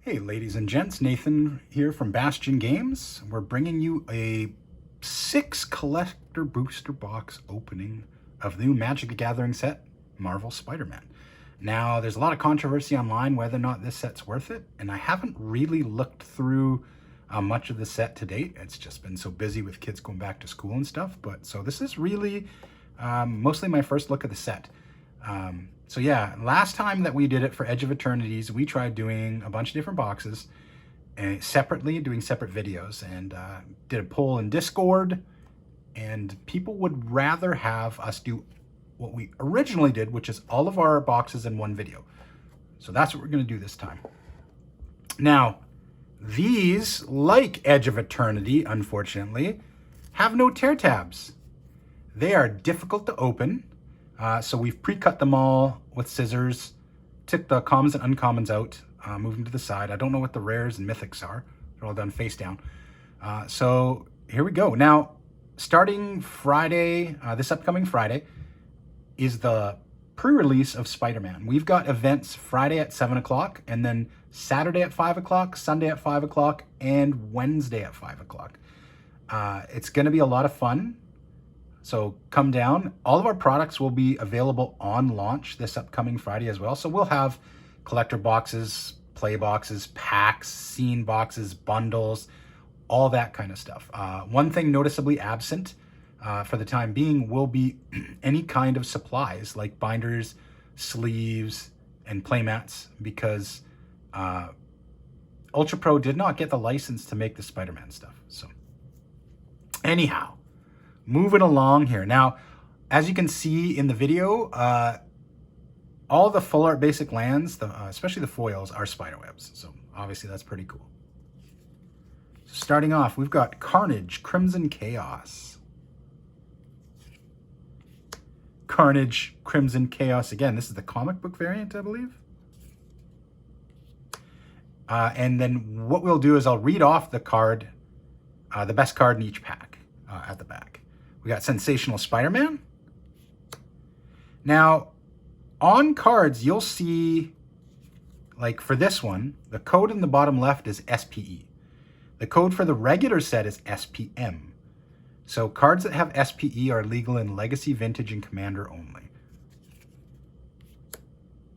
Hey ladies and gents, Nathan here from Bastion Games. We're bringing you a 6 collector booster box opening of the new Magic the Gathering set, Marvel Spider-Man. Now, there's a lot of controversy online whether or not this set's worth it, and I haven't really looked through much of the set to date. It's just been so busy with kids going back to school and stuff, so this is really mostly my first look at the set. So yeah, last time that we did it for Edge of Eternities, we tried doing a bunch of different boxes and separately, doing separate videos, and did a poll in Discord, and people would rather have us do what we originally did, which is all of our boxes in one video. So that's what we're going to do this time. Now, these, like Edge of Eternity, unfortunately, have no tear tabs. They are difficult to open. So we've pre-cut them all with scissors, took the commons and uncommons out, moved them to the side. I don't know what the rares and mythics are. They're all done face down. So here we go. Now, starting Friday, this upcoming Friday, is the pre-release of Spider-Man. We've got events Friday at 7 o'clock, and then Saturday at 5 o'clock, Sunday at 5 o'clock, and Wednesday at 5 o'clock. It's going to be a lot of fun. So come down. All of our products will be available on launch this upcoming Friday as well. So we'll have collector boxes, play boxes, packs, scene boxes, bundles, all that kind of stuff. One thing noticeably absent for the time being will be any kind of supplies like binders, sleeves, and playmats, because Ultra Pro did not get the license to make the Spider-Man stuff. So anyhow, moving along here. Now, as you can see in the video, all the full art basic lands, especially the foils, are spiderwebs. So obviously that's pretty cool. So starting off, we've got Carnage, Crimson Chaos. Carnage, Crimson Chaos. Again, this is the comic book variant, I believe. And then what we'll do is I'll read off the card, the best card in each pack at the back. We got Sensational Spider-Man. Now, on cards, you'll see, like for this one, the code in the bottom left is SPE. The code for the regular set is SPM. So cards that have SPE are legal in Legacy, Vintage, and Commander only.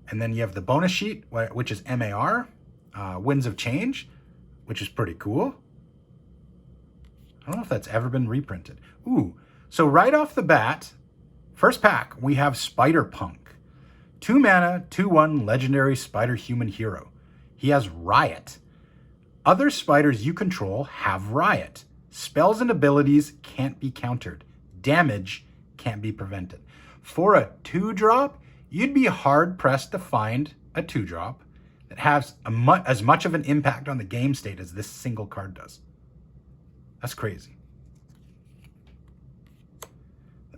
And then you have the bonus sheet, which is MAR, Winds of Change, which is pretty cool. I don't know if that's ever been reprinted. Ooh. So right off the bat, first pack, we have Spider-Punk. 2 mana, 2/1 legendary spider human hero. He has Riot. Other spiders you control have Riot. Spells and abilities can't be countered. Damage can't be prevented. For a 2-drop, you'd be hard-pressed to find a 2-drop that has as much of an impact on the game state as this single card does. That's crazy.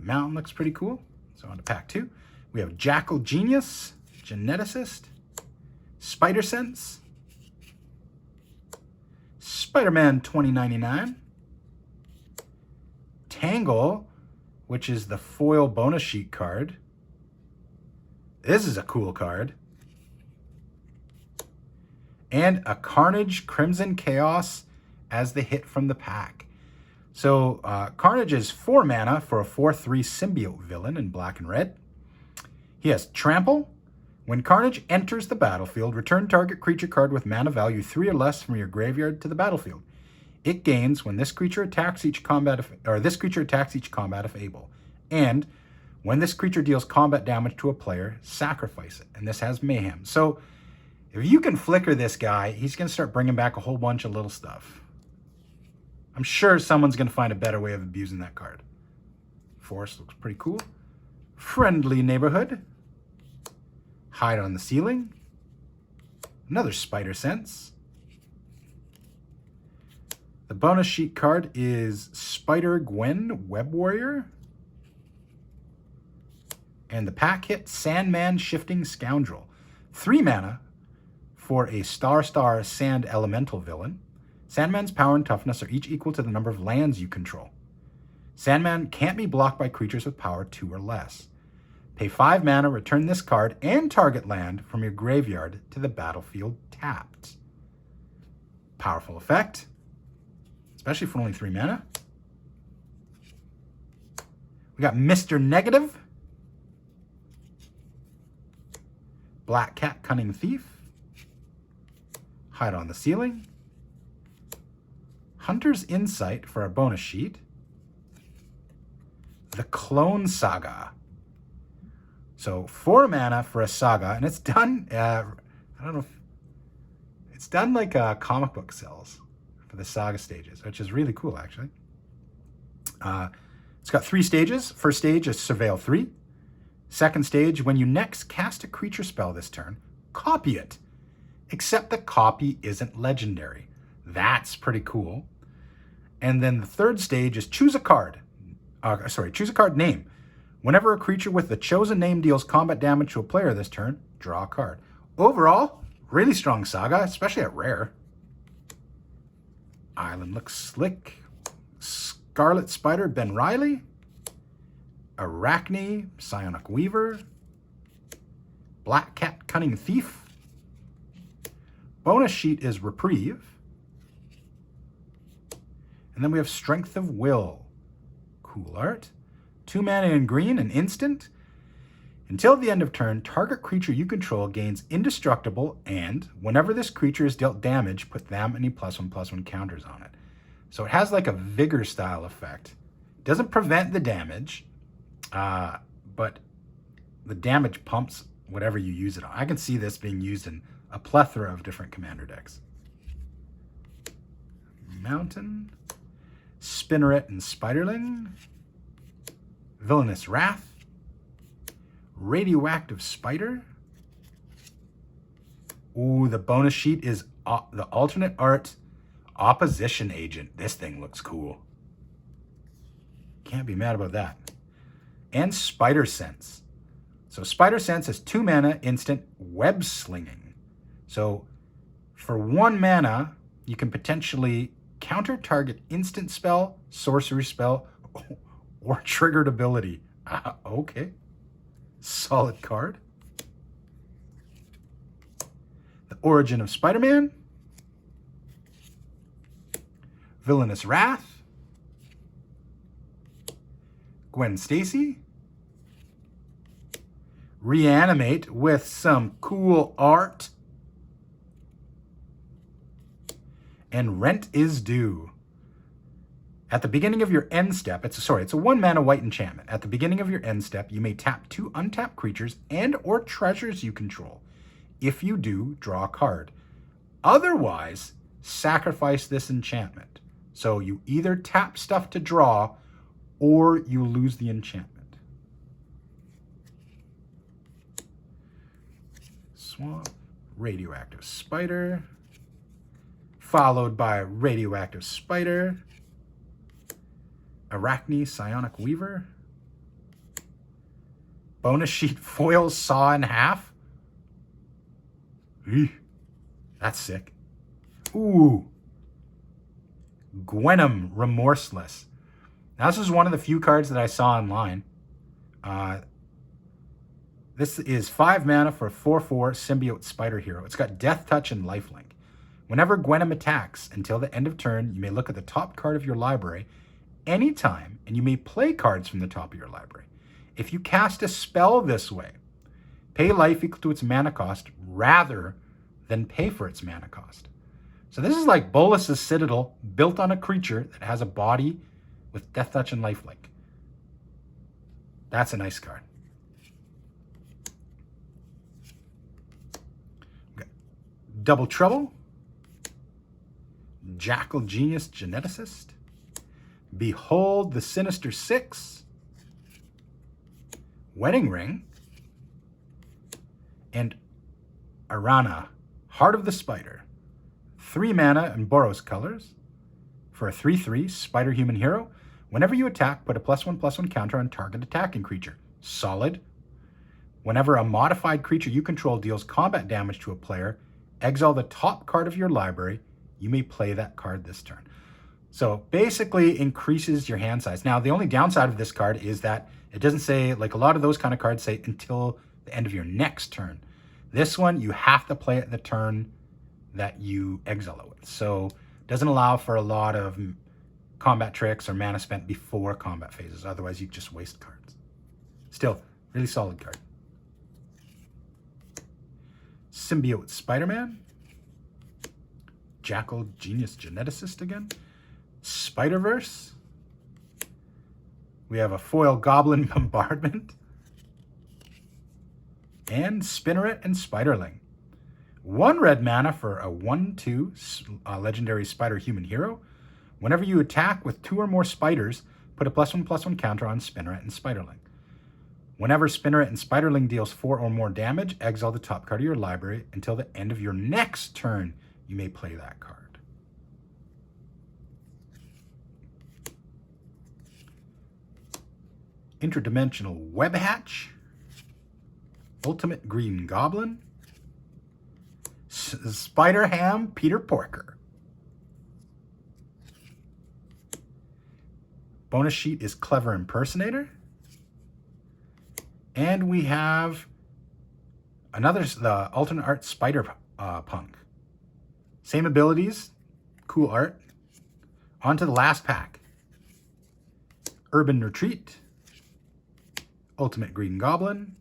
Mountain looks pretty cool. So on to pack 2. We have Jackal Genius, Geneticist, Spider Sense, Spider-Man 2099, Tangle, which is the foil bonus sheet card. This is a cool card. And a Carnage Crimson Chaos as the hit from the pack. So Carnage is 4 mana for a 4/3 symbiote villain in black and red. He has Trample. When Carnage enters the battlefield, return target creature card with mana value 3 or less from your graveyard to the battlefield. It gains when this creature attacks each combat if able. And when this creature deals combat damage to a player, sacrifice it. And this has Mayhem. So if you can flicker this guy, he's going to start bringing back a whole bunch of little stuff. I'm sure someone's going to find a better way of abusing that card. Forest looks pretty cool. Friendly Neighborhood. Hide on the Ceiling. Another Spider Sense. The bonus sheet card is Spider-Gwen, Web Warrior. And the pack hit, Sandman Shifting Scoundrel. 3 mana for a Star Sand Elemental villain. Sandman's power and toughness are each equal to the number of lands you control. Sandman can't be blocked by creatures with power 2 or less. Pay 5 mana, return this card and target land from your graveyard to the battlefield tapped. Powerful effect, especially for only 3 mana. We got Mr. Negative, Black Cat Cunning Thief, Hide on the Ceiling, Hunter's Insight for a bonus sheet, the Clone Saga. So 4 mana for a saga, and it's done, I don't know if, it's done like comic book cells for the saga stages, which is really cool, actually. It's got 3 stages. First stage is Surveil 3. Second stage, when you next cast a creature spell this turn, copy it, except the copy isn't legendary. That's pretty cool. And then the third stage is choose a card. Choose a card name. Whenever a creature with the chosen name deals combat damage to a player this turn, draw a card. Overall, really strong saga, especially at rare. Island looks slick. Scarlet Spider, Ben Riley. Arachne, Psionic Weaver. Black Cat, Cunning Thief. Bonus sheet is Reprieve. And then we have Strength of Will. Cool art. 2 mana in green, an instant. Until the end of turn, target creature you control gains indestructible, and whenever this creature is dealt damage, put them any +1/+1 counters on it. So it has like a vigor style effect. It doesn't prevent the damage, but the damage pumps whatever you use it on. I can see this being used in a plethora of different commander decks. Mountain, Spinneret and Spiderling, Villainous Wrath, Radioactive Spider. Ooh, the bonus sheet is the alternate art Opposition Agent. This thing looks cool. Can't be mad about that. And Spider Sense. So Spider Sense is 2 mana, instant, web slinging. So for 1 mana, you can potentially counter target instant spell, sorcery spell, or triggered ability. Okay. Solid card. The Origin of Spider-Man. Villainous Wrath. Gwen Stacy. Reanimate with some cool art. And Rent is Due. At the beginning of your end step, it's a 1 mana white enchantment. At the beginning of your end step, you may tap 2 untapped creatures and or treasures you control. If you do, draw a card. Otherwise, sacrifice this enchantment. So you either tap stuff to draw or you lose the enchantment. Swamp, Radioactive Spider, followed by Radioactive Spider, Arachne, Psionic Weaver, bonus sheet foil Saw in Half. Eesh, that's sick. Ooh, Gwenom, Remorseless. Now this is one of the few cards that I saw online. This is 5 mana for a 4/4 symbiote spider hero. It's got Death Touch and Lifelink. Whenever Gwenom attacks until the end of turn, you may look at the top card of your library anytime, and you may play cards from the top of your library. If you cast a spell this way, pay life equal to its mana cost rather than pay for its mana cost. So this is like Bolas's Citadel built on a creature that has a body with Death Touch and Lifelink. That's a nice card. Okay. Double Trouble, Jackal Genius Geneticist, Behold the Sinister Six, Wedding Ring, and Arana, Heart of the Spider. 3 mana and Boros colors for a 3/3 Spider Human Hero. Whenever you attack, put a +1/+1 counter on target attacking creature. Solid. Whenever a modified creature you control deals combat damage to a player, exile the top card of your library. You may play that card this turn. So basically increases your hand size. Now, the only downside of this card is that it doesn't say, like a lot of those kind of cards say, until the end of your next turn. This one, you have to play it the turn that you exile it with. So it doesn't allow for a lot of combat tricks or mana spent before combat phases. Otherwise, you just waste cards. Still, really solid card. Symbiote Spider-Man. Jackal Genius Geneticist again. Spider-Verse. We have a foil Goblin Bombardment. And Spinneret and Spiderling. 1 red mana for a 1/2 legendary spider human hero. Whenever you attack with 2 or more spiders, put a +1/+1 counter on Spinneret and Spiderling. Whenever Spinneret and Spiderling deals 4 or more damage, exile the top card of your library until the end of your next turn. You may play that card. Interdimensional Web Hatch. Ultimate Green Goblin. Spider Ham Peter Porker. Bonus sheet is Clever Impersonator. And we have the alternate art Spider Punk. Same abilities, cool art. On to the last pack. Urban Retreat. Ultimate Green Goblin.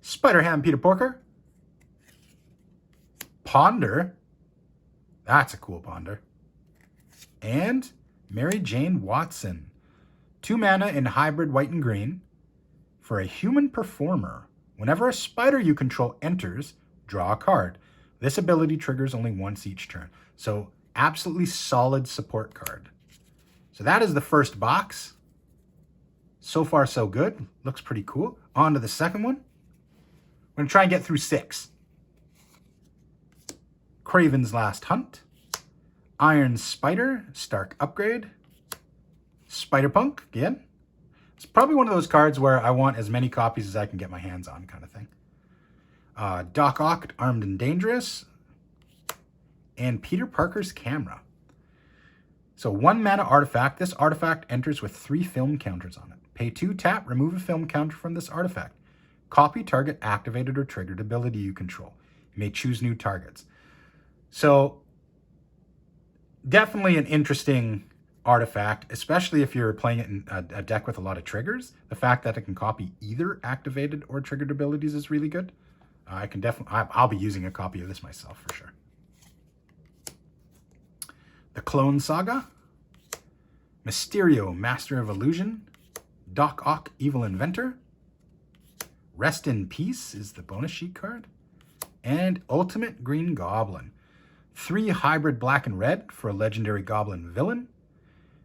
Spider Ham Peter Porker. Ponder. That's a cool Ponder. And Mary Jane Watson. 2 mana in hybrid white and green. For a human performer, whenever a spider you control enters, draw a card. This ability triggers only once each turn. So absolutely solid support card. So that is the first box. So far, so good. Looks pretty cool. On to the second one. We're going to try and get through 6. Craven's Last Hunt. Iron Spider, Stark Upgrade. Spider-Punk, again. It's probably one of those cards where I want as many copies as I can get my hands on, kind of thing. Doc Ock, Armed and Dangerous. And Peter Parker's Camera. So 1 mana artifact. This artifact enters with 3 film counters on it. Pay 2, tap, remove a film counter from this artifact. Copy target activated or triggered ability you control. You may choose new targets. So definitely an interesting artifact, especially if you're playing it in a deck with a lot of triggers. The fact that it can copy either activated or triggered abilities is really good. I'll be using a copy of this myself for sure. The Clone Saga. Mysterio, Master of Illusion. Doc Ock, Evil Inventor. Rest in Peace is the bonus sheet card. And Ultimate Green Goblin. 3 hybrid black and red for a legendary goblin villain.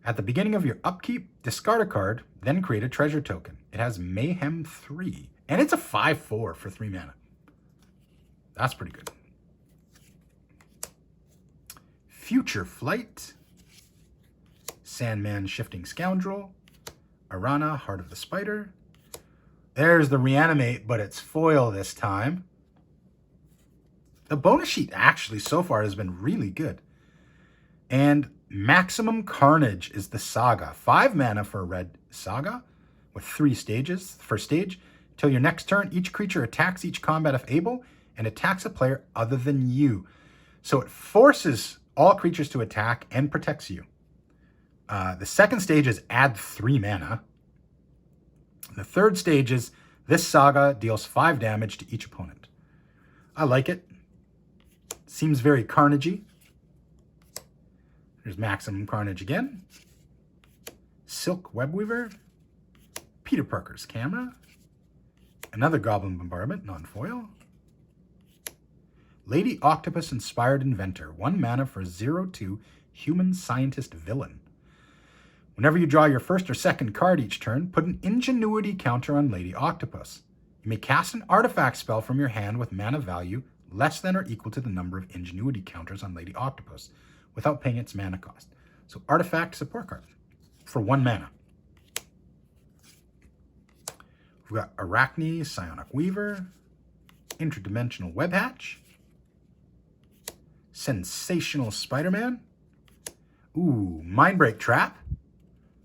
At the beginning of your upkeep, discard a card, then create a treasure token. It has Mayhem 3. And it's a 5/4 for 3 mana. That's pretty good. Future Flight. Sandman Shifting Scoundrel. Arana, Heart of the Spider. There's the Reanimate, but it's foil this time. The bonus sheet actually so far has been really good. And Maximum Carnage is the Saga. 5 mana for a red Saga with 3 stages. First stage, till your next turn, each creature attacks each combat if able and attacks a player other than you. So it forces all creatures to attack and protects you. The second stage is add 3 mana. The third stage is this Saga deals 5 damage to each opponent. I like it. Seems very carnagey. There's Maximum Carnage again. Silk Webweaver. Peter Parker's Camera. Another Goblin Bombardment, non-foil. Lady Octopus Inspired Inventor. 1 mana for 0/2 Human Scientist Villain. Whenever you draw your first or second card each turn, put an Ingenuity counter on Lady Octopus. You may cast an artifact spell from your hand with mana value less than or equal to the number of Ingenuity counters on Lady Octopus without paying its mana cost. So artifact support card for 1 mana. We've got Arachne, Psionic Weaver, Interdimensional Web Hatch, Sensational Spider-Man, Mindbreak Trap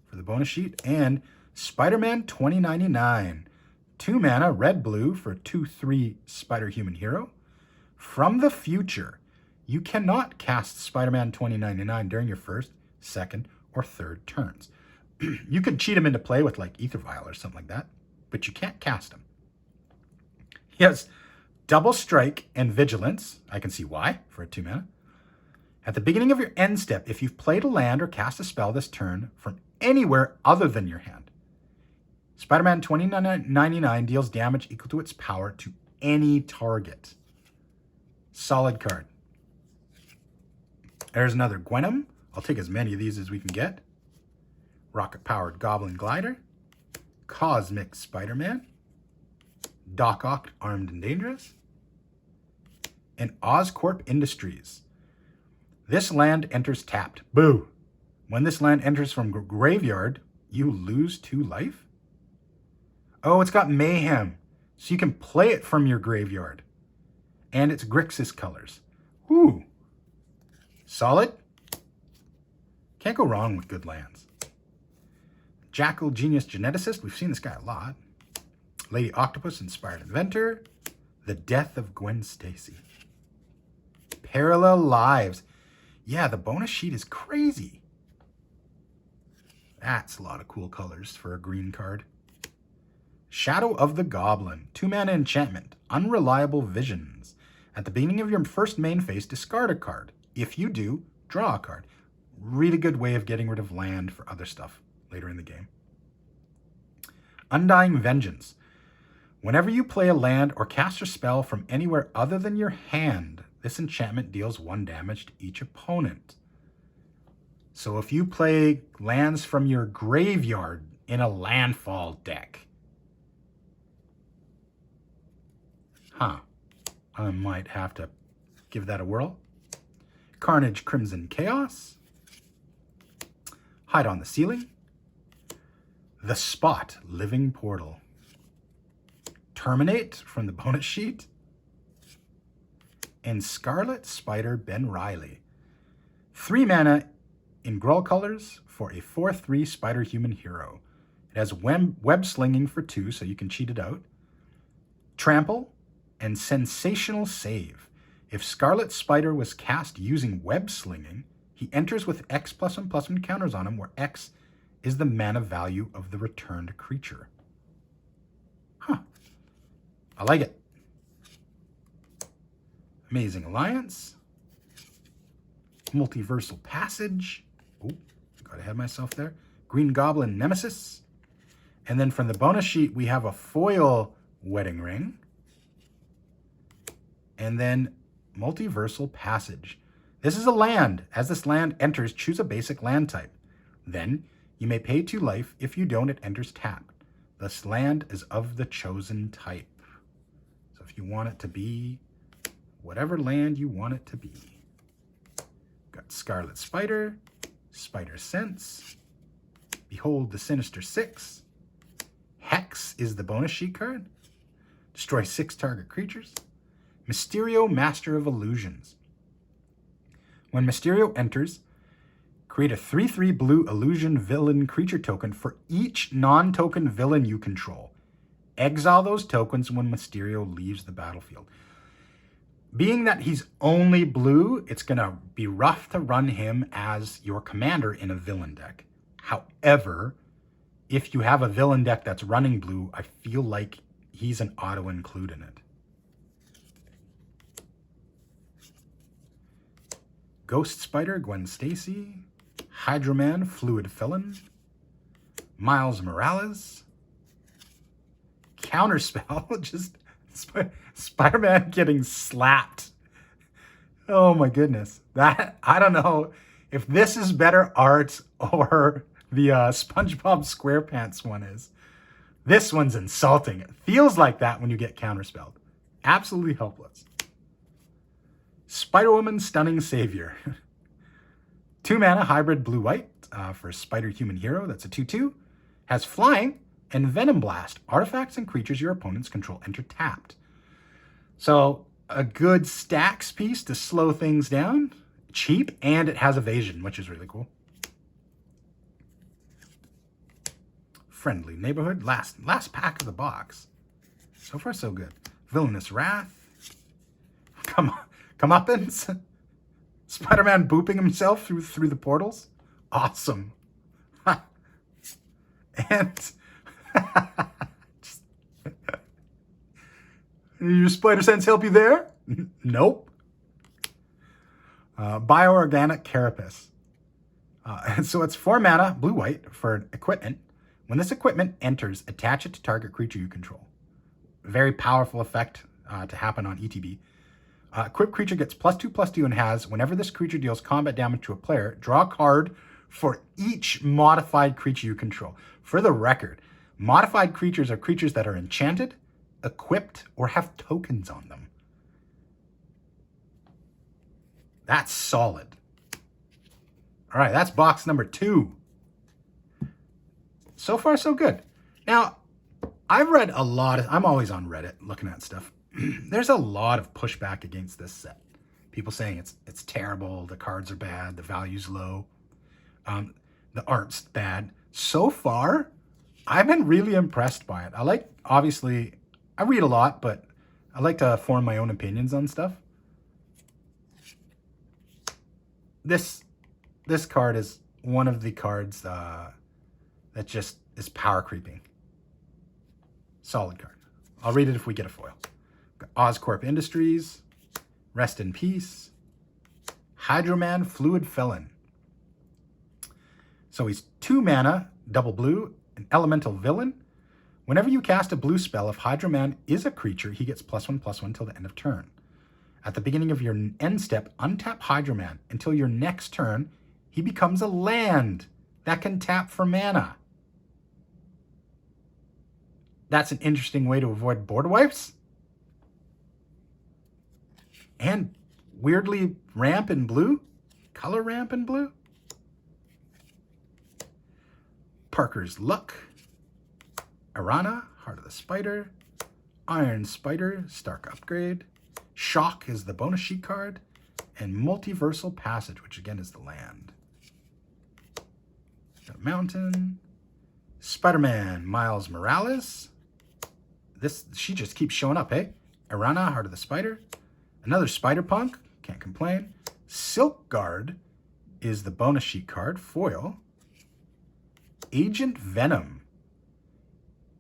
for the bonus sheet, and Spider-Man 2099. 2 mana, red-blue for 2/3 Spider-Human Hero. From the future, You cannot cast Spider-Man 2099 during your first, second, or third turns. You could cheat him into play with like Ether Vial or something like that, but you can't cast him. He has double strike and vigilance. I can see why for a 2 mana. At the beginning of your end step, if you've played a land or cast a spell this turn from anywhere other than your hand, Spider-Man 2099 deals damage equal to its power to any target. Solid card. There's another Gwenum. I'll take as many of these as we can get. Rocket-powered Goblin Glider. Cosmic Spider-Man. Doc Ock, Armed and Dangerous. And Oscorp Industries. This land enters tapped. Boo! When this land enters from graveyard, you lose 2 life? Oh, it's got Mayhem, so you can play it from your graveyard. And it's Grixis colors. Woo! Solid. Can't go wrong with good lands. Jackal Genius Geneticist. We've seen this guy a lot. Lady Octopus Inspired Inventor. The Death of Gwen Stacy. Parallel Lives. Yeah, the bonus sheet is crazy. That's a lot of cool colors for a green card. Shadow of the Goblin. 2 mana enchantment. Unreliable Visions. At the beginning of your first main phase, discard a card. If you do, draw a card. Really good way of getting rid of land for other stuff later in the game. Undying Vengeance. Whenever you play a land or cast a spell from anywhere other than your hand, this enchantment deals 1 damage to each opponent. So if you play lands from your graveyard in a landfall deck, I might have to give that a whirl. Carnage Crimson Chaos. Hide on the Ceiling. The Spot Living Portal. Terminate from the bonus sheet. And Scarlet Spider Ben Riley. 3 mana in Gruul colors for a 4/3 Spider Human Hero. It has web slinging for 2, so you can cheat it out. Trample and Sensational Save. If Scarlet Spider was cast using web slinging, he enters with X +1/+1 counters on him, where X is the mana value of the returned creature. I like it. Amazing Alliance. Multiversal Passage. Oh, got ahead of myself there. Green Goblin Nemesis. And then from the bonus sheet, we have a foil Wedding Ring. And then Multiversal Passage. This is a land. As this land enters, choose a basic land type. Then you may pay 2 life. If you don't, it enters tapped. This land is of the chosen type. So if you want it to be whatever land you want it to be. Got Scarlet Spider, Spider Sense, Behold the Sinister Six. Hex is the bonus sheet card. Destroy 6 target creatures. Mysterio, Master of Illusions. When Mysterio enters, create a 3/3 blue illusion villain creature token for each non-token villain you control. Exile those tokens when Mysterio leaves the battlefield. Being that he's only blue, it's going to be rough to run him as your commander in a villain deck. However, if you have a villain deck that's running blue, I feel like he's an auto-include in it. Ghost Spider, Gwen Stacy. Hydro-Man, Fluid Felon. Miles Morales. Counterspell, just Spider-Man getting slapped. Oh my goodness. That, I don't know if this is better art or the SpongeBob SquarePants one is. This one's insulting. It feels like that when you get counterspelled. Absolutely helpless. Spider-Woman Stunning Savior. 2 mana hybrid blue-white for Spider Human Hero. That's a 2/2. Has flying and Venom Blast. Artifacts and creatures your opponents control enter tapped. So a good stacks piece to slow things down. Cheap, and it has evasion, which is really cool. Friendly Neighborhood. Last pack of the box. So far, so good. Villainous Wrath. Come on. Comeuppance. Spider-Man booping himself through the portals. Awesome. And your spider sense help you there? Nope. Bioorganic Carapace. And so it's 4 mana, blue-white, for equipment. When this equipment enters, attach it to target creature you control. Very powerful effect to happen on ETB. Equipped creature gets +2/+2 and has, whenever this creature deals combat damage to a player, draw a card for each modified creature you control. For the record, modified creatures are creatures that are enchanted, equipped, or have tokens on them. That's solid. All right, that's box number 2. So far, so good. Now, I've read a lot I'm always on Reddit looking at stuff. There's a lot of pushback against this set. People saying it's terrible, the cards are bad, the value's low, the art's bad. So far, I've been really impressed by it. Obviously, I read a lot, but I like to form my own opinions on stuff. This card is one of the cards that just is power creeping. Solid card. I'll read it if we get a foil. Oscorp Industries, Rest in Peace, Hydroman Fluid Felon. So he's 2 mana, double blue, an elemental villain. Whenever you cast a blue spell, if Hydroman is a creature, he gets +1/+1 till the end of turn. At the beginning of your end step, untap Hydroman. Until your next turn, he becomes a land that can tap for mana. That's an interesting way to avoid board wipes. And weirdly, ramp in blue. Color ramp in blue. Parker's Luck. Arana, Heart of the Spider. Iron Spider, Stark Upgrade. Shock is the bonus sheet card. And Multiversal Passage, which again is the land. Got Mountain. Spider-Man, Miles Morales. She just keeps showing up, eh? Arana, Heart of the Spider. Another Spider-Punk, can't complain. Silk Guard is the bonus sheet card, foil. Agent Venom.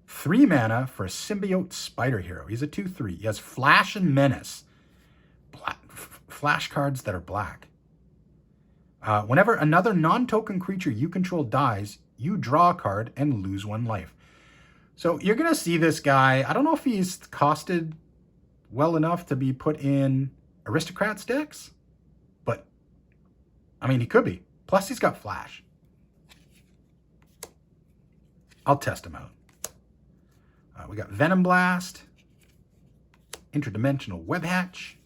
3 mana for a symbiote spider hero. He's a 2/3. He has Flash and Menace. Flash cards that are black. Whenever another non-token creature you control dies, you draw a card and lose 1 life. So you're going to see this guy. I don't know if he's costed well enough to be put in Aristocrats decks, but I mean, he could be. Plus, he's got Flash. I'll test him out. We got Venom Blast, Interdimensional Web Hatch,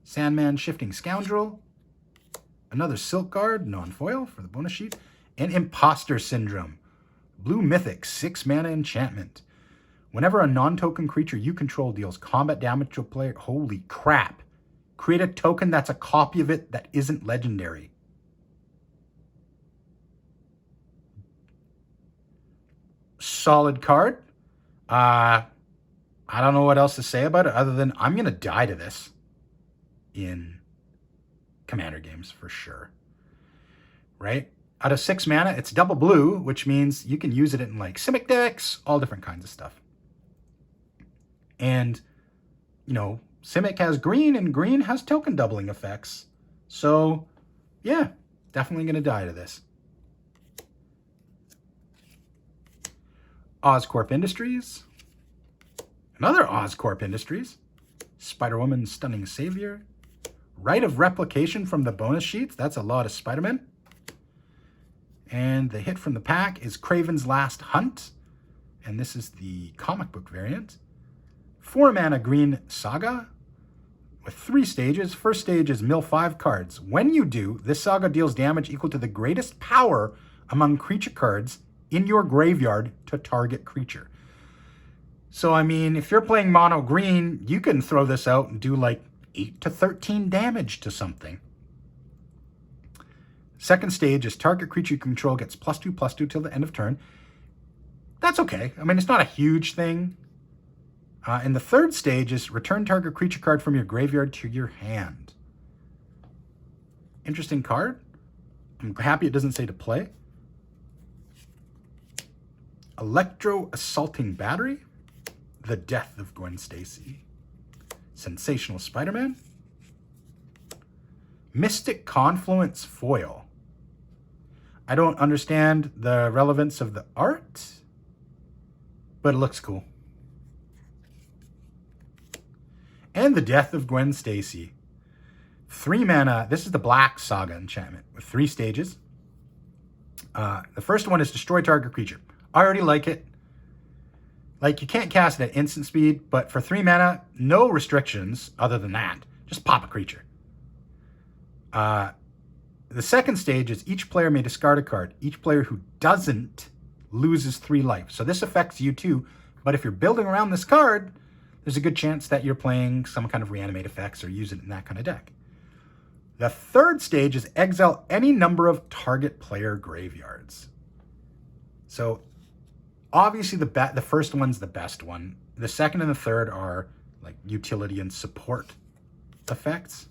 Sandman Shifting Scoundrel, another Silk Guard, non-foil for the bonus sheet, and Imposter Syndrome. Blue Mythic, 6 mana enchantment. Whenever a non-token creature you control deals combat damage to a player, holy crap, create a token that's a copy of it that isn't legendary. Solid card. I don't know what else to say about it other than I'm going to die to this in Commander games for sure. Right? Out of 6 mana, it's double blue, which means you can use it in like Simic decks, all different kinds of stuff. And, you know, Simic has green and green has token doubling effects. So, yeah, definitely going to die to this. Oscorp Industries. Another Oscorp Industries. Spider-Woman Stunning Savior. Rite of Replication from the bonus sheets. That's a lot of Spider-Man. And the hit from the pack is Kraven's Last Hunt. And this is the comic book variant. 4 mana green Saga with 3 stages. First stage is mill 5 cards. When you do, this Saga deals damage equal to the greatest power among creature cards in your graveyard to target creature. So, I mean, if you're playing mono green, you can throw this out and do like 8 to 13 damage to something. Second stage is target creature you control gets +2/+2 till the end of turn. That's okay. I mean, it's not a huge thing. And the third stage is return target creature card from your graveyard to your hand. Interesting card. I'm happy it doesn't say to play. Electro Assaulting Battery. The Death of Gwen Stacy. Sensational Spider-Man. Mystic Confluence Foil. I don't understand the relevance of the art, but it looks cool. And the Death of Gwen Stacy. 3 mana. This is the Black Saga enchantment with 3 stages. The first one is destroy target creature. I already like it. Like, you can't cast it at instant speed, but for 3 mana, no restrictions other than that. Just pop a creature. The second stage is each player may discard a card. Each player who doesn't loses 3 life. So this affects you too, but if you're building around this card, there's a good chance that you're playing some kind of reanimate effects or use it in that kind of deck. The third stage is exile any number of target player graveyards. So obviously the first one's the best one. The second and the third are like utility and support effects.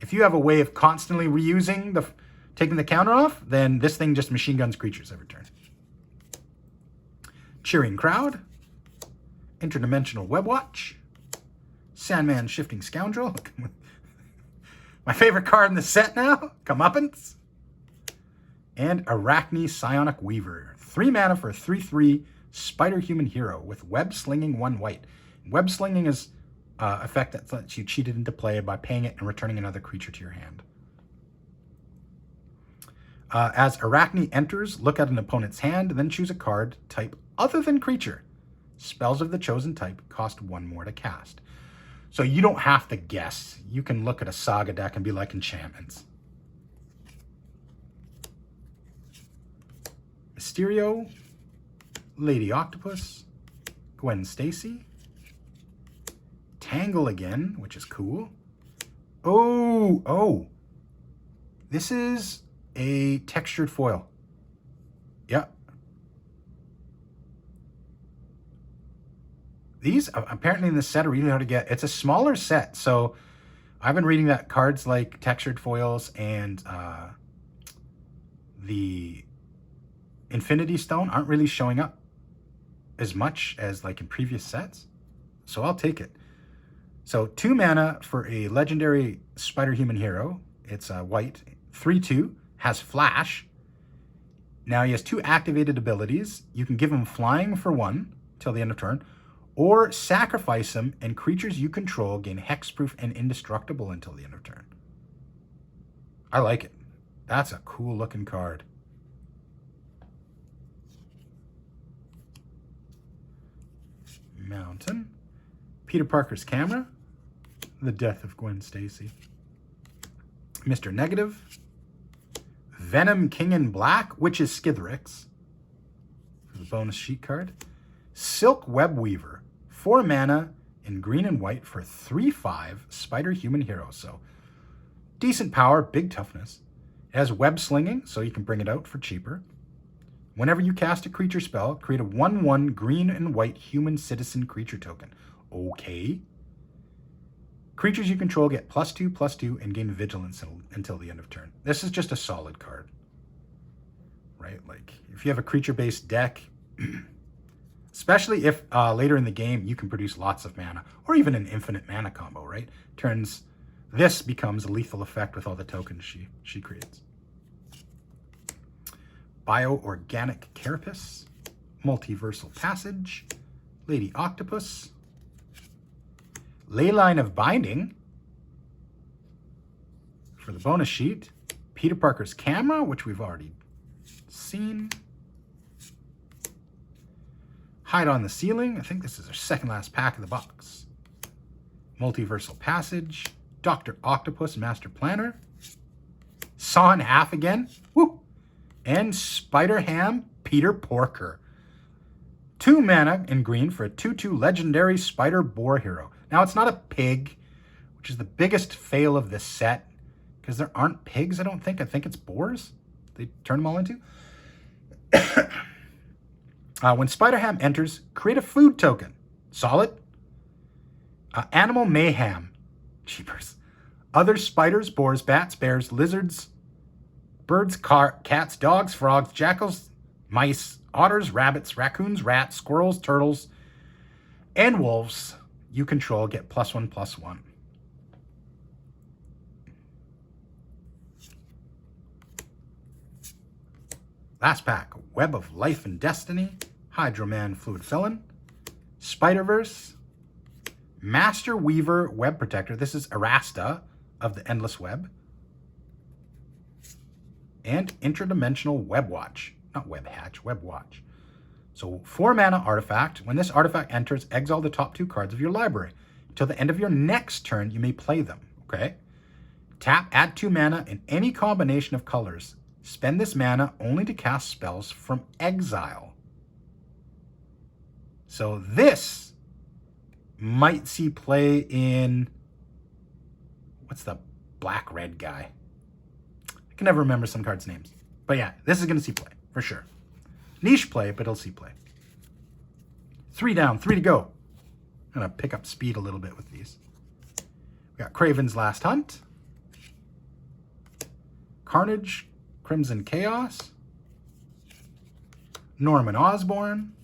If you have a way of constantly reusing taking the counter off, then this thing just machine guns creatures every turn. Cheering Crowd. Interdimensional Webwatch. Sandman Shifting Scoundrel. My favorite card in the set now. Comeuppance. And Arachne Psionic Weaver. 3 mana for a 3/3 Spider Human Hero with Web Slinging 1 white. Web Slinging is effect that lets you cheat it into play by paying it and returning another creature to your hand. As Arachne enters, look at an opponent's hand, then choose a card type other than creature. Spells of the chosen type cost 1 more to cast. So you don't have to guess. You can look at a Saga deck and be like enchantments. Mysterio, Lady Octopus, Gwen Stacy, Tangle again, which is cool. Oh, this is a textured foil. Yep. These apparently in the set are really hard to get. It's a smaller set, so I've been reading that cards like textured foils and the Infinity Stone aren't really showing up as much as like in previous sets. So I'll take it. So 2 mana for a legendary Spider Human Hero. It's white, 3/2, has flash. Now he has 2 activated abilities. You can give him flying for 1 till the end of turn, or sacrifice him and creatures you control gain hexproof and indestructible until the end of turn. I like it. That's a cool looking card. Mountain. Peter Parker's Camera. The Death of Gwen Stacy. Mr. Negative. Venom King in Black, which is Skithiryx. For the bonus sheet card. Silk Web Weaver. 4 mana in green and white for 3/5 Spider Human Hero. So decent power, big toughness. It has web slinging, so you can bring it out for cheaper. Whenever you cast a creature spell, create a 1/1 green and white human citizen creature token. Okay. Creatures you control get +2/+2 and gain vigilance until the end of turn. This is just a solid card. Right? Like, if you have a creature-based deck, especially if later in the game you can produce lots of mana, or even an infinite mana combo, right? This becomes a lethal effect with all the tokens she creates. Bioorganic Carapace, Multiversal Passage, Lady Octopus, Leyline of Binding for the bonus sheet, Peter Parker's Camera, which we've already seen, Hide on the Ceiling, I think this is our second last pack of the box, Multiversal Passage, Dr. Octopus Master Planner, Saw in Half again, woo! And Spider-Ham Peter Porker. 2 mana in green for a 2/2 legendary Spider Boar Hero. Now, it's not a pig, which is the biggest fail of this set, because there aren't pigs, I don't think. I think it's boars they turn them all into. When Spider-Ham enters, create a food token. Solid. Animal Mayhem. Cheapers. Other spiders, boars, bats, bears, lizards, birds, cats, dogs, frogs, jackals, mice, otters, rabbits, raccoons, rats, squirrels, turtles, and wolves you control get +1/+1. Last pack, Web of Life and Destiny, Hydro-Man Fluid Felon, Spider-Verse, Master Weaver Web Protector. This is Erasta of the Endless Web. And Interdimensional Web Watch. Not Web Hatch, Web Watch. So 4 mana artifact. When this artifact enters, exile the top 2 cards of your library. Until the end of your next turn, you may play them. Okay? Tap, add 2 mana in any combination of colors. Spend this mana only to cast spells from exile. So this might see play in... What's the black-red guy? I can never remember some cards' names. But yeah, this is going to see play, for sure. Niche play, but it'll see play. 3 down, 3 to go. I'm going to pick up speed a little bit with these. We got Kraven's Last Hunt. Carnage, Crimson Chaos. Norman Osborn.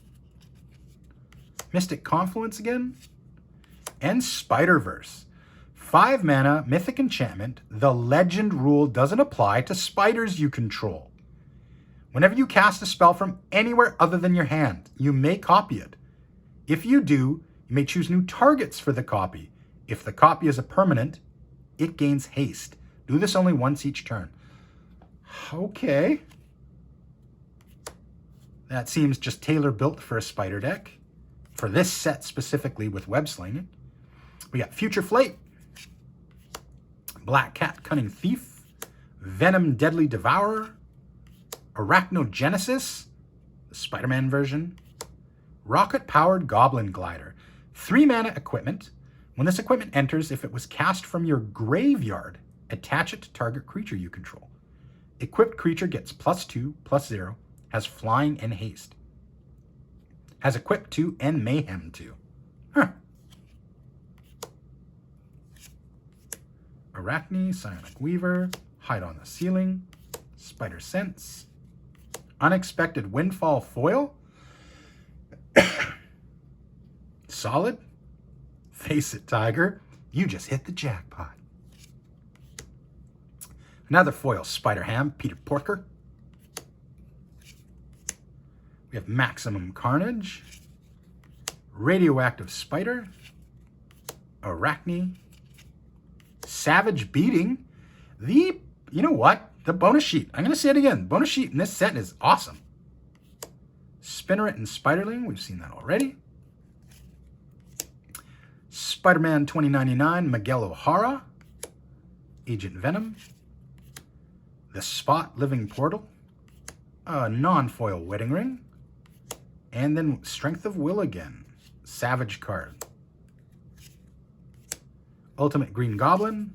Mystic Confluence again. And Spider-Verse. 5 mana, Mythic Enchantment. The Legend rule doesn't apply to spiders you control. Whenever you cast a spell from anywhere other than your hand, you may copy it. If you do, you may choose new targets for the copy. If the copy is a permanent, it gains haste. Do this only once each turn. Okay. That seems just tailor-built for a spider deck. For this set specifically with web slinging. We got Future Flight. Black Cat Cunning Thief. Venom Deadly Devourer. Arachnogenesis, the Spider-Man version. Rocket-powered Goblin Glider. 3 mana equipment. When this equipment enters, if it was cast from your graveyard, attach it to target creature you control. Equipped creature gets +2/+0, has flying and haste. Has equip 2 and mayhem 2. Huh. Arachne, Psionic Weaver, Hide on the Ceiling, Spider Sense, Unexpected Windfall Foil, Solid, Face It Tiger, you just hit the jackpot. Another foil, Spider Ham, Peter Porker. We have Maximum Carnage, Radioactive Spider, Arachne, Savage Beating. You know what? The bonus sheet. I'm going to say it again. Bonus sheet in this set is awesome. Spinneret and Spiderling. We've seen that already. Spider-Man 2099, Miguel O'Hara, Agent Venom, The Spot Living Portal, a non-foil Wedding Ring, and then Strength of Will again, Savage card. Ultimate Green Goblin,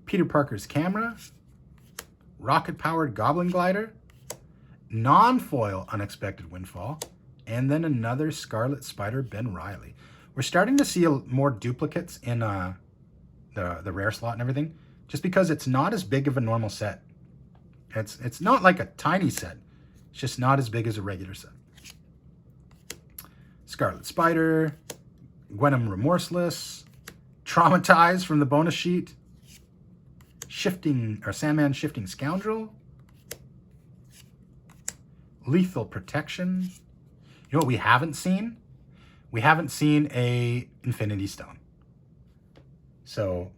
Peter Parker's Camera, Rocket-powered Goblin Glider, non-foil Unexpected Windfall, and then another Scarlet Spider, Ben Reilly. We're starting to see more duplicates in the rare slot and everything, just because it's not as big of a normal set. It's not like a tiny set. It's just not as big as a regular set. Scarlet Spider, Gwenom Remorseless, Traumatized from the bonus sheet, Sandman Shifting Scoundrel, Lethal Protection. You know what we haven't seen? We haven't seen a Infinity Stone. So,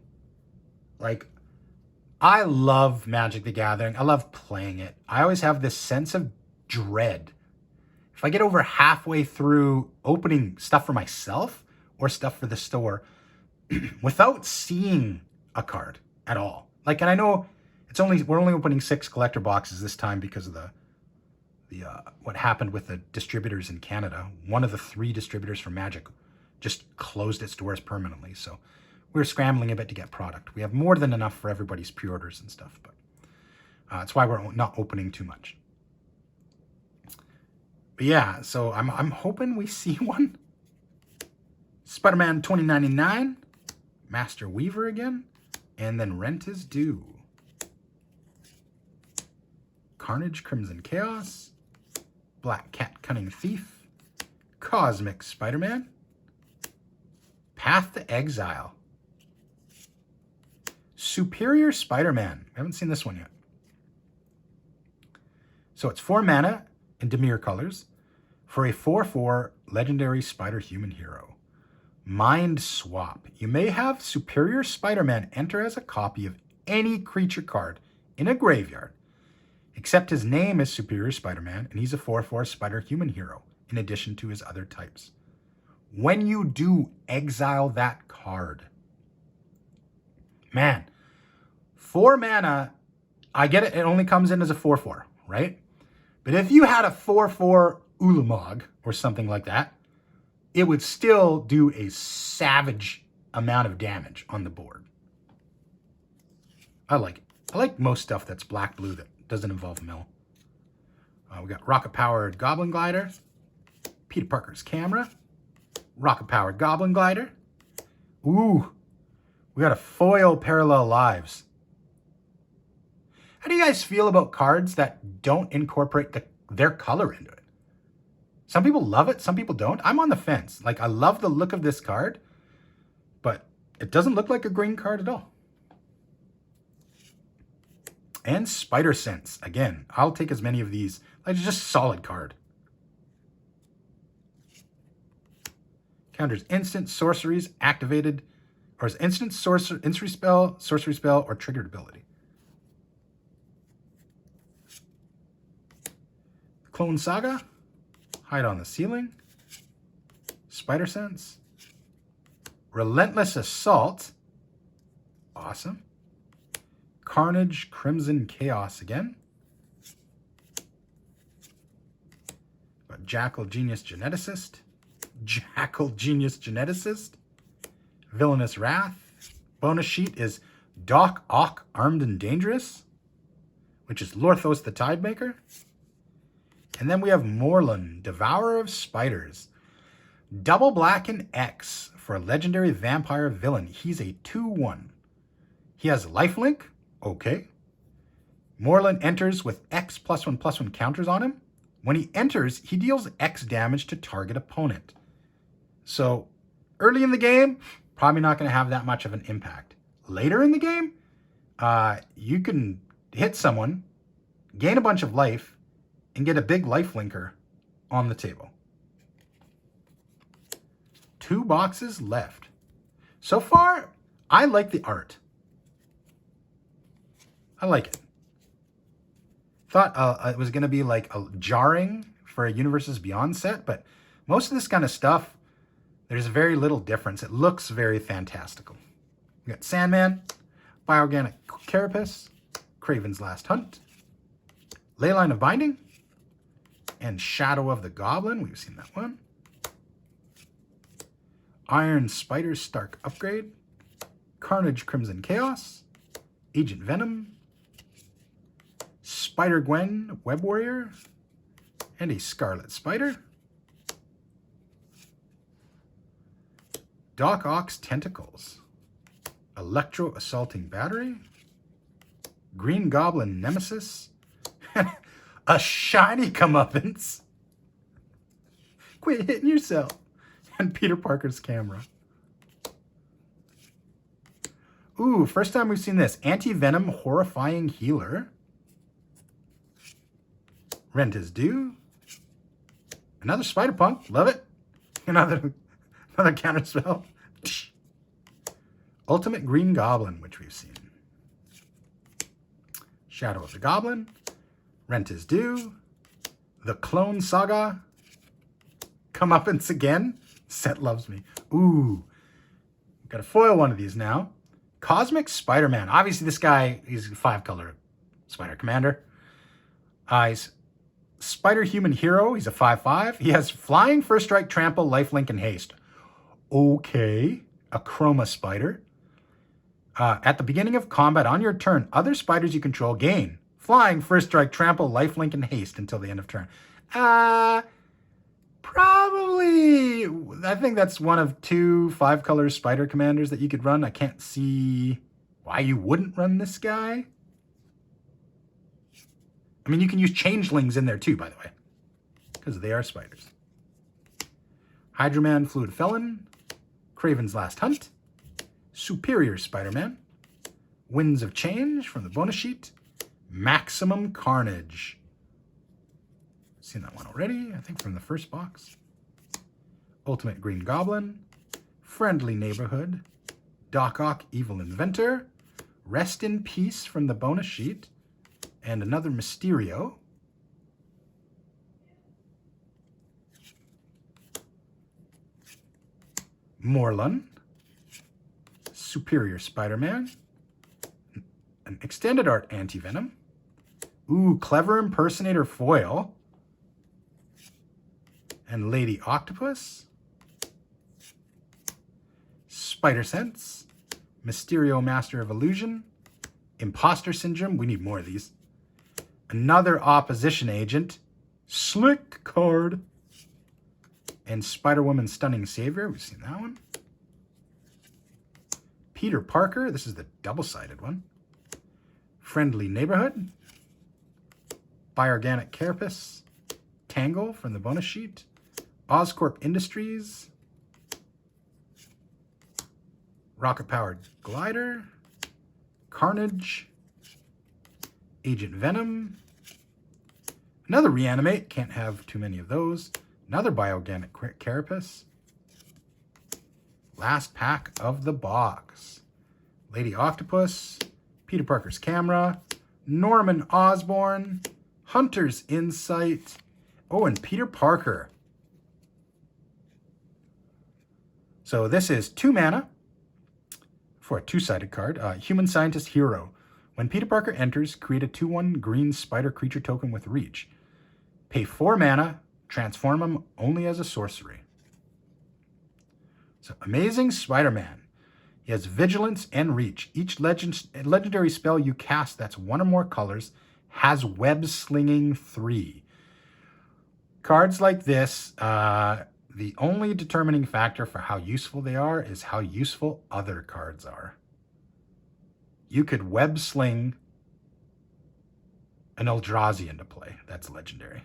like, I love Magic the Gathering. I love playing it. I always have this sense of dread. If I get over halfway through opening stuff for myself or stuff for the store without seeing a card at all. Like, and I know we're only opening 6 collector boxes this time because of the what happened with the distributors in Canada. One of the 3 distributors for Magic just closed its doors permanently. So we're scrambling a bit to get product. We have more than enough for everybody's pre-orders and stuff, but that's why we're not opening too much. But yeah, so I'm hoping we see one. Spider-Man 2099, Master Weaver again, And then Rent is Due. Carnage, Crimson Chaos. Black Cat, Cunning Thief. Cosmic Spider-Man. Path to Exile. Superior Spider-Man. I haven't seen this one yet. So it's 4 mana in Dimir colors for a 4/4 legendary spider-human hero. Mind Swap. You may have Superior Spider-Man enter as a copy of any creature card in a graveyard, except his name is Superior Spider-Man, and he's a 4/4 spider-human hero, in addition to his other types. When you do, exile that card. Man, 4 mana, I get it, it only comes in as a 4/4, right? But if you had a 4/4 Ulamog or something like that, it would still do a savage amount of damage on the board. I like it. I like most stuff that's black-blue that doesn't involve mill. We got rocket-powered Goblin Glider, Peter Parker's Camera, rocket-powered Goblin Glider. Ooh, we got a foil Parallel Lives. How do you guys feel about cards that don't incorporate their color into it? Some people love it, some people don't. I'm on the fence. Like, I love the look of this card, but it doesn't look like a green card at all. And Spider Sense. Again, I'll take as many of these. Like, it's just a solid card. Counters instant sorceries activated, or is instant sorcery spell, or triggered ability. Clone Saga, Hide on the Ceiling, Spider Sense, Relentless Assault, awesome. Carnage, Crimson Chaos again. Got Jackal Genius Geneticist, Villainous Wrath. Bonus sheet is Doc Ock, Armed and Dangerous, which is Lorthos the Tidemaker. And then we have Morlun, Devourer of Spiders. Double black and X for a legendary vampire villain. He's a 2/1. He has lifelink. Okay. Morlun enters with X +1/+1 counters on him. When he enters, he deals X damage to target opponent. So early in the game, probably not going to have that much of an impact. Later in the game, you can hit someone, gain a bunch of life, and get a big life linker on the table. 2 boxes left. So far, I like the art. I like it. Thought it was going to be like a jarring for a Universes Beyond set, but most of this kind of stuff, there's very little difference. It looks very fantastical. We got Sandman, Bioorganic Carapace, Craven's Last Hunt, Leyline of Binding, and Shadow of the Goblin. We've seen that one. Iron Spider Stark Upgrade, Carnage Crimson Chaos, Agent Venom, Spider-Gwen Web Warrior, and a Scarlet Spider. Doc Ock's Tentacles, Electro Assaulting Battery, Green Goblin Nemesis, a shiny comeuppance. Quit hitting yourself. And Peter Parker's Camera. Ooh, first time we've seen this. Anti-Venom Horrifying Healer. Rent is Due. Another Spider-Punk. Love it. Another counter spell. Ultimate Green Goblin, which we've seen. Shadow of the Goblin. Rent is Due. The Clone Saga. Comeuppance again. Set loves me. Ooh. Got to foil one of these now. Cosmic Spider-Man. Obviously, this guy, he's a 5-color Spider Commander. He's Spider-Human Hero. He's a 5/5. He has Flying, First Strike, Trample, Lifelink, and Haste. Okay. A Chroma Spider. At the beginning of combat on your turn, other spiders you control gain Flying, First Strike, Trample, Lifelink, and Haste until the end of turn. Probably, I think that's one of 2 5-color Spider Commanders that you could run. I can't see... why you wouldn't run this guy. I mean, you can use changelings in there too, by the way, because they are spiders. Hydroman Fluid Felon, Craven's Last Hunt, Superior Spider-Man, Winds of Change from the bonus sheet, Maximum Carnage. Seen that one already, I think from the first box. Ultimate Green Goblin, Friendly Neighborhood, Doc Ock Evil Inventor, Rest in Peace from the bonus sheet, and another Mysterio. Morlun, Superior Spider-Man, an Extended Art Anti-Venom, ooh, Clever Impersonator Foil, and Lady Octopus, Spider Sense, Mysterio Master of Illusion, Imposter Syndrome, we need more of these, another Opposition Agent, Slick Card, and Spider-Woman Stunning Savior, we've seen that one. Peter Parker, this is the double-sided one. Friendly Neighborhood, Biorganic Carapace, Tangle from the bonus sheet, Oscorp Industries, Rocket-Powered Glider, Carnage, Agent Venom, another Reanimate, can't have too many of those, another Biorganic Carapace, last pack of the box, Lady Octopus, Peter Parker's Camera, Norman Osborn, Hunter's Insight, oh, and Peter Parker. So this is 2 mana for a 2-sided card, Human Scientist Hero. When Peter Parker enters, create a 2/1 green spider creature token with reach. Pay 4 mana, transform him only as a sorcery. So Amazing Spider-Man. He has Vigilance and Reach. Each legendary spell you cast that's 1 or more colors has Web Slinging 3. Cards like this, the only determining factor for how useful they are is how useful other cards are. You could Web Sling an Eldrazi into play. That's legendary.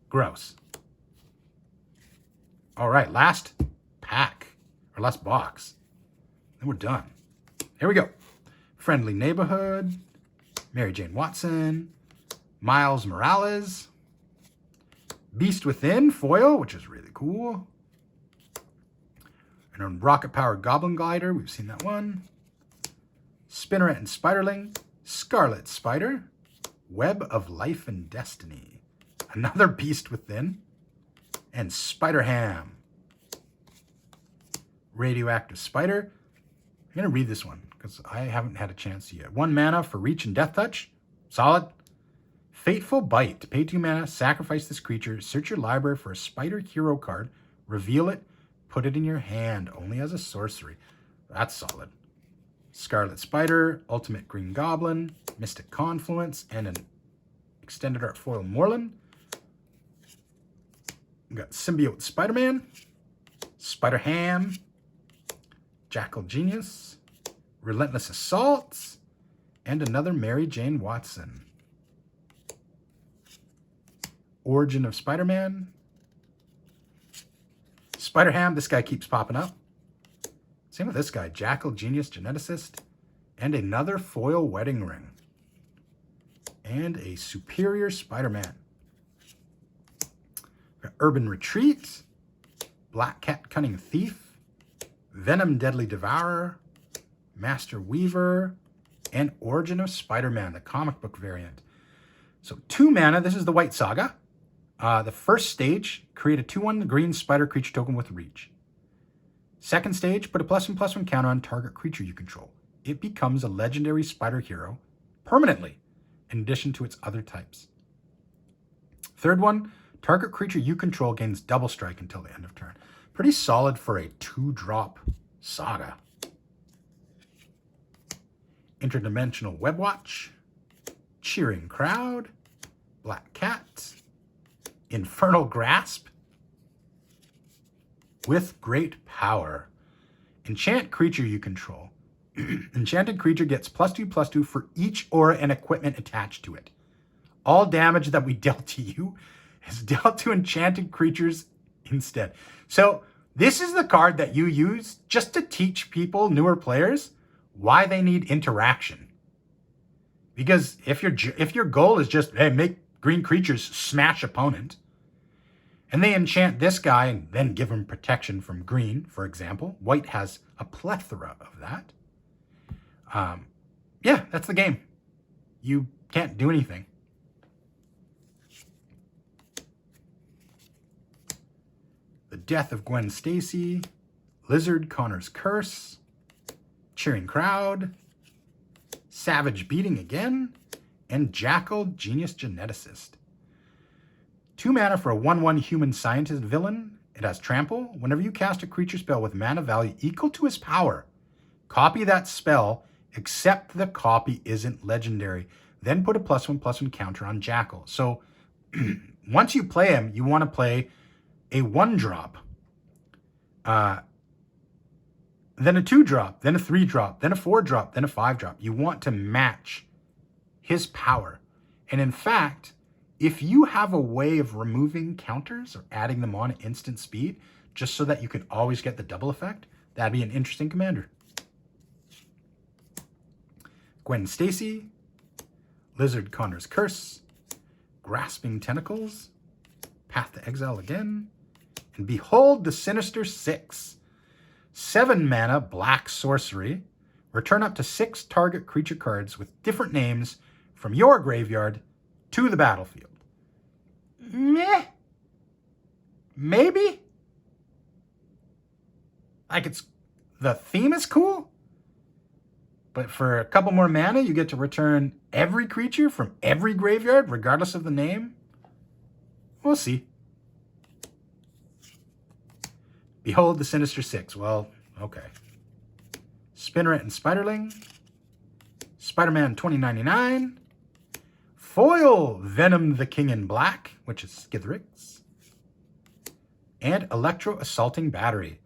Gross. All right, last pack, or last box. Then we're done. Here we go. Friendly Neighborhood, Mary Jane Watson, Miles Morales, Beast Within foil, which is really cool. And a rocket-powered Goblin Glider, we've seen that one. Spinneret and Spiderling, Scarlet Spider, Web of Life and Destiny, another Beast Within, and Spider-Ham. Radioactive Spider. I'm going to read this one because I haven't had a chance yet. 1 mana for Reach and Death Touch. Solid. Fateful Bite. Pay 2 mana, sacrifice this creature, search your library for a Spider Hero card, reveal it, put it in your hand, only as a sorcery. That's solid. Scarlet Spider, Ultimate Green Goblin, Mystic Confluence, and an Extended Art Foil Morlun. We've got Symbiote Spider-Man, Spider-Ham, Jackal Genius, Relentless Assaults, and another Mary Jane Watson. Origin of Spider-Man. Spider-Ham, this guy keeps popping up. Same with this guy, Jackal Genius Geneticist, and another foil wedding ring. And a Superior Spider-Man. Urban Retreat, Black Cat Cunning Thief, Venom Deadly Devourer, Master Weaver, and Origin of Spider-Man, the comic book variant. So 2 mana, this is the White Saga. The first stage, create a 2/1 green spider creature token with reach. Second stage, put a +1/+1 counter on target creature you control. It becomes a legendary spider hero permanently, in addition to its other types. Third one, target creature you control gains double strike until the end of turn. Pretty solid for a 2-drop saga. Interdimensional Webwatch, Cheering Crowd, Black Cat, Infernal Grasp, with great power. Enchant creature you control. Enchanted creature gets +2/+2 for each aura and equipment attached to it. All damage that we dealt to you is dealt to enchanted creatures instead. So this is the card that you use just to teach people, newer players, why they need interaction. Because if your goal is just, hey, make green creatures smash opponent, and they enchant this guy and then give him protection from green, for example. White has a plethora of that. Yeah, that's the game. You can't do anything. The Death of Gwen Stacy, Lizard Connor's Curse, Cheering Crowd, Savage Beating again, and Jackal Genius Geneticist. 2 mana for a 1/1 human scientist villain. It has trample. Whenever you cast a creature spell with mana value equal to his power, copy that spell, except the copy isn't legendary. Then put a +1/+1 counter on Jackal. So once you play him, you want to play a 1-drop, then a 2-drop, then a 3-drop, then a 4-drop, then a 5-drop. You want to match his power. And in fact, if you have a way of removing counters or adding them on at instant speed, just so that you can always get the double effect, that'd be an interesting commander. Gwen Stacy, Lizard Connor's Curse, Grasping Tentacles, Path to Exile again, and behold the Sinister Six. 7 mana, black sorcery. Return up to 6 target creature cards with different names from your graveyard to the battlefield. Meh. Maybe? Like, the theme is cool, but for a couple more mana, you get to return every creature from every graveyard, regardless of the name. We'll see. Behold the Sinister Six. Well, okay. Spinneret and Spiderling. Spider-Man 2099. Foil Venom the King in Black, which is Skithrix. And Electro Assaulting Battery.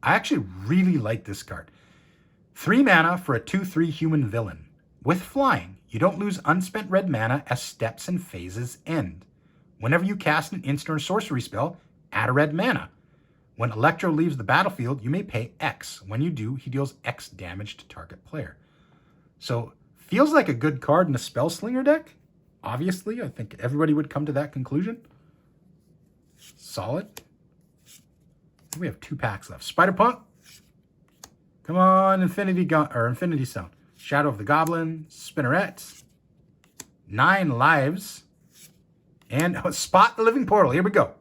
I actually really like this card. 3 mana for a 2/3 human villain. With flying, you don't lose unspent red mana as steps and phases end. Whenever you cast an instant or sorcery spell, add a red mana. When Electro leaves the battlefield, you may pay X. When you do, he deals X damage to target player. So, feels like a good card in a Spell Slinger deck. Obviously, I think everybody would come to that conclusion. Solid. We have 2 packs left. Spider Punk. Come on, Infinity Stone. Shadow of the Goblin. Spinneret. 9 lives. And Spot the Living Portal. Here we go.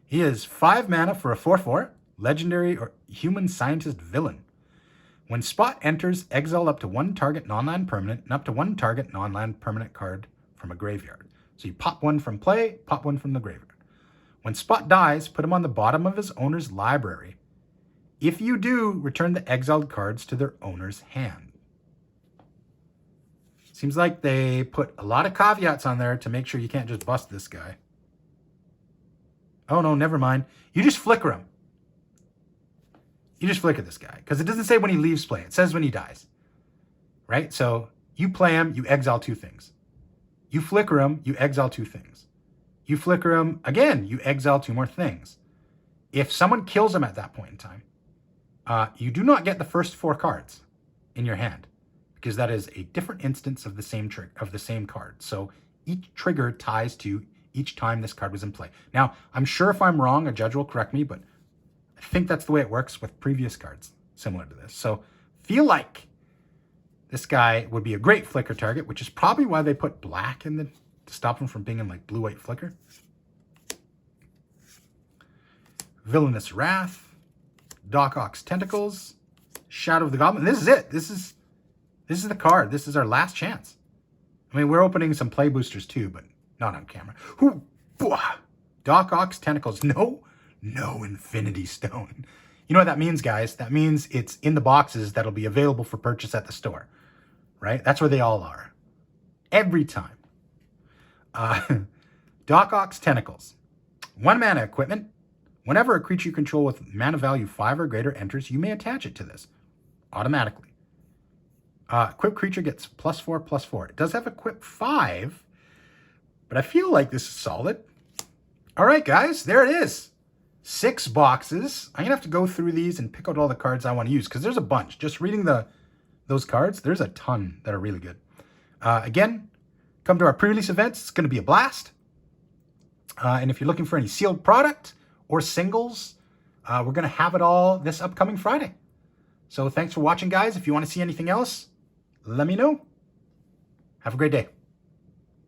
He is 5 mana for a 4/4, legendary or human scientist villain. When Spot enters, exile up to 1 target non-land permanent and up to 1 target non-land permanent card from a graveyard. So you pop 1 from play, pop 1 from the graveyard. When Spot dies, put him on the bottom of his owner's library. If you do, return the exiled cards to their owner's hand. Seems like they put a lot of caveats on there to make sure you can't just bust this guy. Oh, no, never mind. You just flicker him. You just flicker this guy. Because it doesn't say when he leaves play. It says when he dies. Right? So you play him, you exile 2 things. You flicker him, you exile 2 things. You flicker him, again, you exile 2 more things. If someone kills him at that point in time, you do not get the first 4 cards in your hand. Because that is a different instance of the same card. So each trigger ties to each time this card was in play. Now, I'm sure if I'm wrong, a judge will correct me, but I think that's the way it works with previous cards similar to this. So feel like this guy would be a great flicker target, which is probably why they put black in to stop him from being in like blue-white flicker. Villainous Wrath, Doc Ock's Tentacles, Shadow of the Goblin. This is it. This is the card. This is our last chance. I mean, we're opening some play boosters too, but not on camera. Doc Ock's Tentacles. No Infinity Stone. You know what that means, guys? That means it's in the boxes that'll be available for purchase at the store. Right? That's where they all are. Every time. Doc Ock's Tentacles. 1 mana equipment. Whenever a creature you control with mana value 5 or greater enters, you may attach it to this automatically. Equip creature gets +4/+4. It does have equip 5, but I feel like this is solid. All right, guys, there it is. 6 boxes. I'm gonna have to go through these and pick out all the cards I want to use because there's a bunch. Just reading those cards, there's a ton that are really good. Again, come to our pre-release events. It's going to be a blast. And if you're looking for any sealed product or singles, we're going to have it all this upcoming Friday. So thanks for watching, guys. If you want to see anything else, let me know. Have a great day.